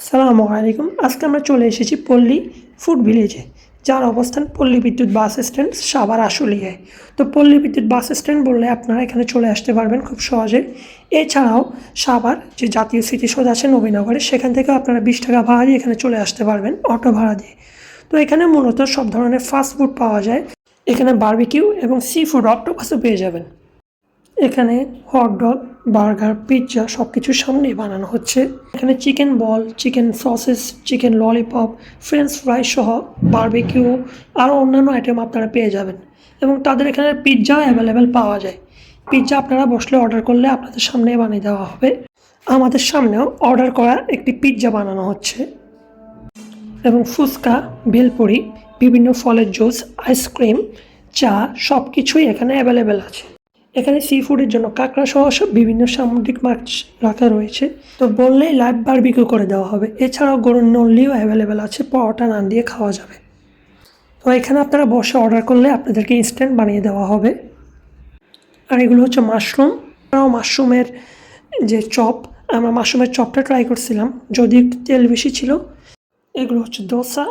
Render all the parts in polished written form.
সালামু আলাইকুম। আজকে আমরা চলে এসেছি পল্লী ফুড ভিলেজে, যার অবস্থান পল্লী বিদ্যুৎ বাস স্ট্যান্ড, সাভার আশুলিয়ায়। তো পল্লী বিদ্যুৎ বাস স্ট্যান্ড বললে আপনারা এখানে চলে আসতে পারবেন খুব সহজে। এছাড়াও সাভার যে জাতীয় স্মৃতিসৌধ আছে নবীনগরে, সেখান থেকেও আপনারা 20 টাকা ভাড়া দিয়ে এখানে চলে আসতে পারবেন অটো ভাড়া দিয়ে। তো এখানে মূলত সব ধরনের ফাস্ট ফুড পাওয়া যায়। এখানে বারবিকিউ এবং সি ফুড অক্টোপাসও পেয়ে যাবেন। এখানে হটডগ, বার্গার, পিৎজা সব কিছুর সামনেই বানানো হচ্ছে। এখানে চিকেন বল, chicken sausages, chicken lollipop, French fry সহ বারবিকিউ আরও অন্যান্য আইটেম আপনারা পেয়ে যাবেন। এবং তাদের এখানে পিৎজাও অ্যাভেলেবেল পাওয়া যায়। পিৎজা আপনারা বসলে অর্ডার করলে আপনাদের সামনেই বানিয়ে দেওয়া হবে। আমাদের সামনেও অর্ডার করা একটি পিৎজা বানানো হচ্ছে। এবং ফুচকা, ভেলপুরি, বিভিন্ন ফলের জুস, আইসক্রিম, চা সব কিছুই এখানে অ্যাভেলেবেল আছে। এখানে সি ফুডের জন্য কাঁকড়া সহ সব বিভিন্ন সামুদ্রিক মাছ রাখা রয়েছে। তো বললেই লাইভ বারবিকিউ করে দেওয়া হবে। এছাড়াও গরুর নল্লিও অ্যাভেলেবেল আছে, পরোটা নান দিয়ে খাওয়া যাবে। তো এখানে আপনারা বসে অর্ডার করলে আপনাদেরকে ইনস্ট্যান্ট বানিয়ে দেওয়া হবে। আর এগুলো হচ্ছে মাশরুম। আমরাও মাশরুমের যে চপ, আমরা মাশরুমের চপটা ট্রাই করছিলাম, যদি একটু তেল বেশি ছিল। এগুলো হচ্ছে দোসা।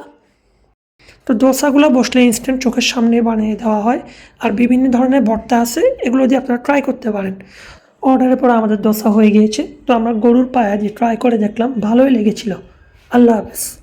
তো দোসাগুলো বসলে ইনস্ট্যান্ট চোখের সামনে বানিয়ে দেওয়া হয়। আর বিভিন্ন ধরনের ভর্তা আছে, এগুলো দিয়ে আপনারা ট্রাই করতে পারেন। অর্ডারের পর আমাদের দোসা হয়ে গিয়েছে। তো আমরা গরুর পায়া দিয়ে ট্রাই করে দেখলাম, ভালোই লেগেছিল। আল্লাহ হাফেজ।